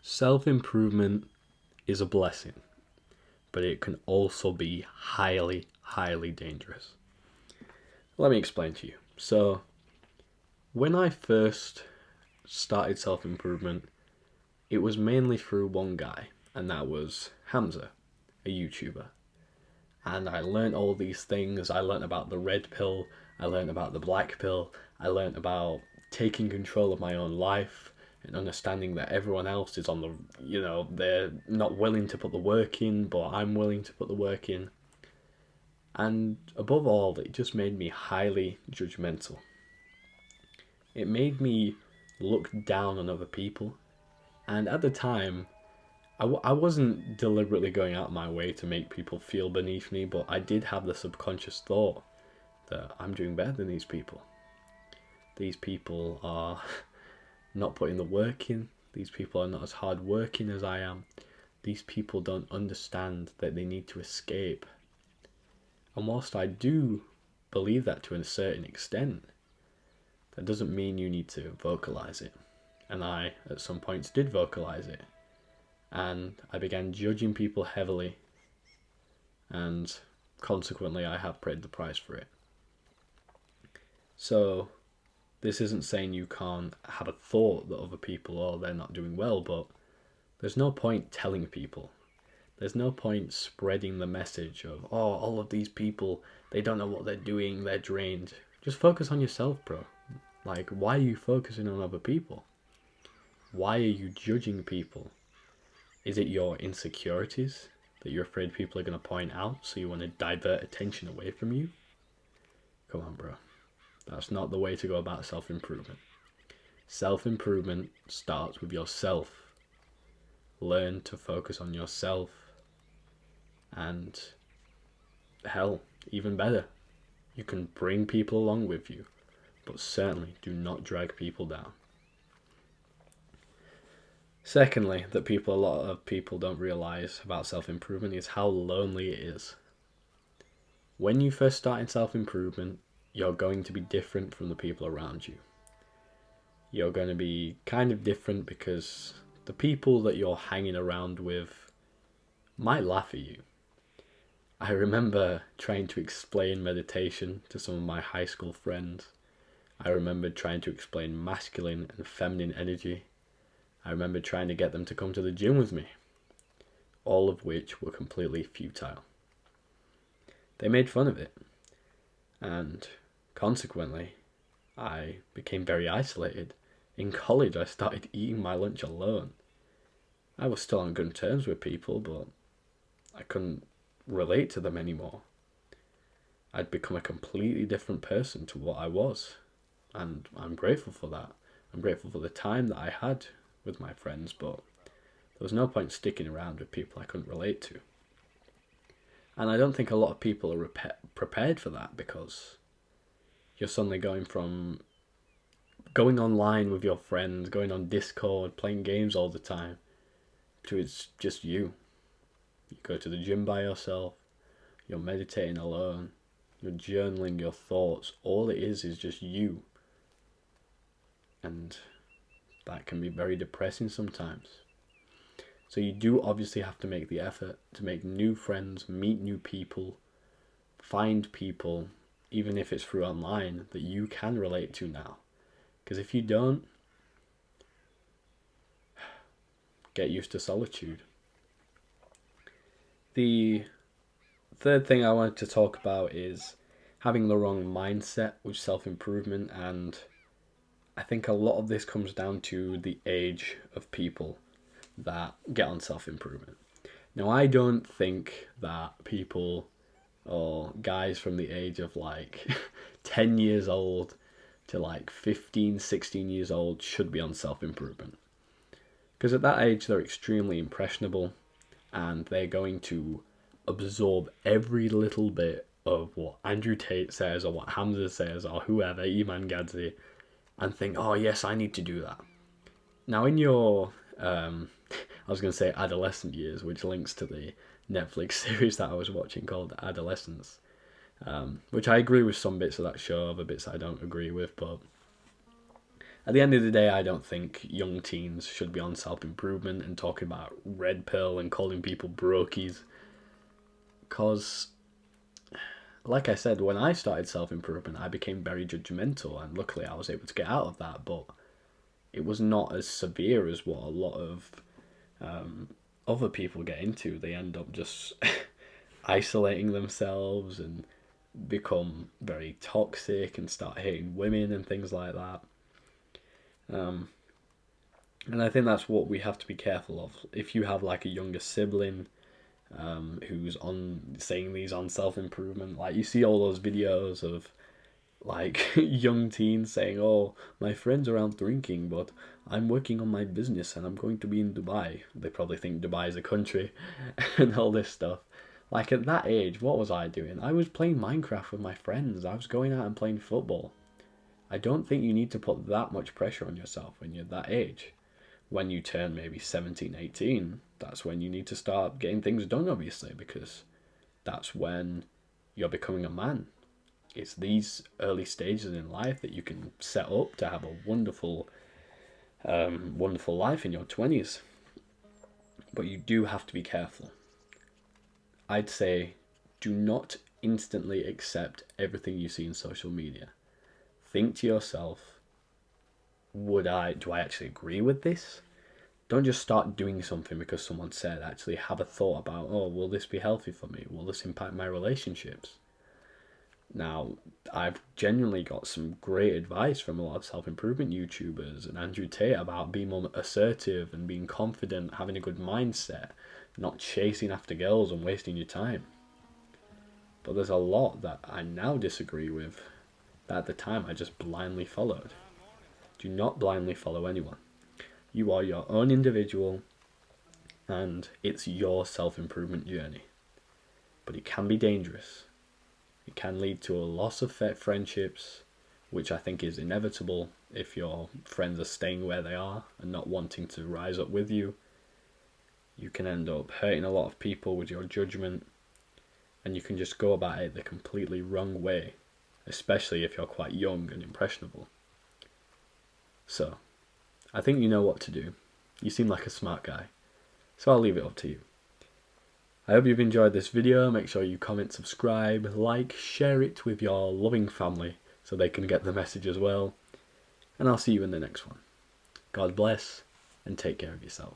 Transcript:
Self-improvement is a blessing, but it can also be highly, highly dangerous. Let me explain to you. So, when I first started self-improvement, it was mainly through one guy, and that was Hamza, a YouTuber. And I learned all these things. I learned about the red pill, I learned about the black pill, I learned about taking control of my own life and understanding that everyone else is on the, they're not willing to put the work in, but I'm willing to put the work in. And above all, it just made me highly judgmental. It made me look down on other people. And at the time, I wasn't deliberately going out of my way to make people feel beneath me, but I did have the subconscious thought that I'm doing better than these people. These people are not putting the work in. These people are not as hard working as I am. These people don't understand that they need to escape. And whilst I do believe that to a certain extent, that doesn't mean you need to vocalize it. And I, at some points, did vocalize it. And I began judging people heavily, and consequently I have paid the price for it. So this isn't saying you can't have a thought that other people, oh, they're not doing well, but there's no point telling people. There's no point spreading the message of, oh, all of these people, they don't know what they're doing, they're drained. Just focus on yourself, bro. Like, why are you focusing on other people? Why are you judging people? Is it your insecurities that you're afraid people are going to point out, so you want to divert attention away from you? Come on, bro. That's not the way to go about self-improvement. Self-improvement starts with yourself. Learn to focus on yourself. And hell, even better, you can bring people along with you, but certainly do not drag people down. Secondly, that a lot of people don't realize about self-improvement is how lonely it is. When you first start in self-improvement, you're going to be different from the people around you. You're going to be kind of different because the people that you're hanging around with might laugh at you. I remember trying to explain meditation to some of my high school friends. I remember trying to explain masculine and feminine energy. I remember trying to get them to come to the gym with me, all of which were completely futile. They made fun of it, and consequently, I became very isolated. In college, I started eating my lunch alone. I was still on good terms with people, but I couldn't relate to them anymore. I'd become a completely different person to what I was, and I'm grateful for that. I'm grateful for the time that I had with my friends, but there was no point sticking around with people I couldn't relate to. And I don't think a lot of people are prepared for that, because you're suddenly going from going online with your friends, going on Discord, playing games all the time, to it's just you. You go to the gym by yourself, you're meditating alone, you're journaling your thoughts. All it is just you. And that can be very depressing sometimes. So you do obviously have to make the effort to make new friends, meet new people, find people, even if it's through online, that you can relate to now. Because if you don't, get used to solitude. The third thing I wanted to talk about is having the wrong mindset with self-improvement, and I think a lot of this comes down to the age of people that get on self-improvement. Now, I don't think that people or guys from the age of like 10 years old to like 15, 16 years old should be on self-improvement. Because at that age, they're extremely impressionable, and they're going to absorb every little bit of what Andrew Tate says or what Hamza says or whoever, Iman Gadzhi, and think, oh yes, I need to do that. Now in your, I was going to say adolescent years, which links to the Netflix series that I was watching called Adolescence, which I agree with some bits of that show, other bits I don't agree with, but At the end of the day, I don't think young teens should be on self-improvement and talking about red pill and calling people brokies. Because, like I said, when I started self-improvement, I became very judgmental, and luckily I was able to get out of that, but it was not as severe as what a lot of other people get into. They end up just isolating themselves and become very toxic and start hating women and things like that. And I think that's what we have to be careful of. If you have like a younger sibling who's on saying these on self-improvement, like you see all those videos of like young teens saying, oh, my friends are out drinking, but I'm working on my business and I'm going to be in Dubai. They probably think Dubai is a country and all this stuff. Like at that age, what was I doing? I was playing Minecraft with my friends. I was going out and playing football. I don't think you need to put that much pressure on yourself when you're that age. When you turn maybe 17, 18, that's when you need to start getting things done, obviously, because that's when you're becoming a man. It's these early stages in life that you can set up to have a wonderful, wonderful life in your 20s. But you do have to be careful. I'd say do not instantly accept everything you see in social media. Think to yourself, do I actually agree with this? Don't just start doing something because someone said. Actually have a thought about, oh, will this be healthy for me? Will this impact my relationships? Now, I've genuinely got some great advice from a lot of self-improvement YouTubers and Andrew Tate about being more assertive and being confident, having a good mindset, not chasing after girls and wasting your time. But there's a lot that I now disagree with that at the time I just blindly followed. Do not blindly follow anyone. You are your own individual and it's your self-improvement journey. But it can be dangerous. It can lead to a loss of friendships, which I think is inevitable if your friends are staying where they are and not wanting to rise up with you. You can end up hurting a lot of people with your judgment, and you can just go about it the completely wrong way, especially if you're quite young and impressionable. So, I think you know what to do. You seem like a smart guy, so I'll leave it up to you. I hope you've enjoyed this video. Make sure you comment, subscribe, like, share it with your loving family so they can get the message as well. And I'll see you in the next one. God bless and take care of yourself.